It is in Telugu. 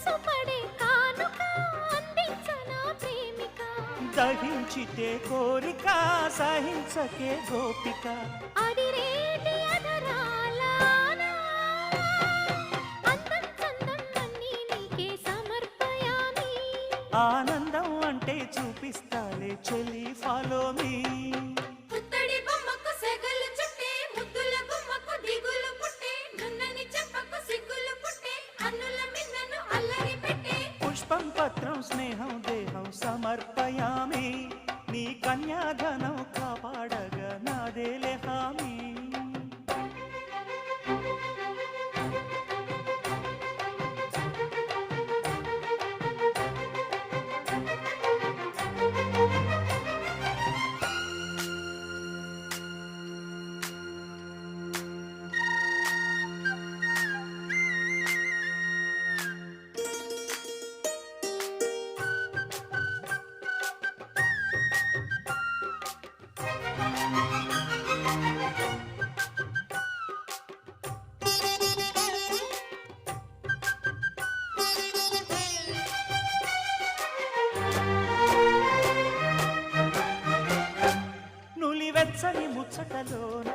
మనసు పడే కానుక అందించనా ప్రేమిక దహించితే కోరిక సహించకే గోపిక అడిరేటి అధరాల అందం చందం అన్నీ నీకే సమర్పయామి ఆనందం అంటే చూపిస్తాలే చెలి ఫాలో మీ పుత్తడి బొమ్మకు సెగలు చుట్టే ముద్దుల గుమ్మకు దిగులు పుట్టే నున్నని చెప్పకు సిగ్గులు పుట్టే అన్నుల మిన్నను అల్లరి పెట్టే పుష్పం పత్రం స్నేహం దేహం సమర్పయామి నీ కన్యాధనం కాపాడగా నాదేలే హామీ నులివెచ్చని ముచ్చటలోన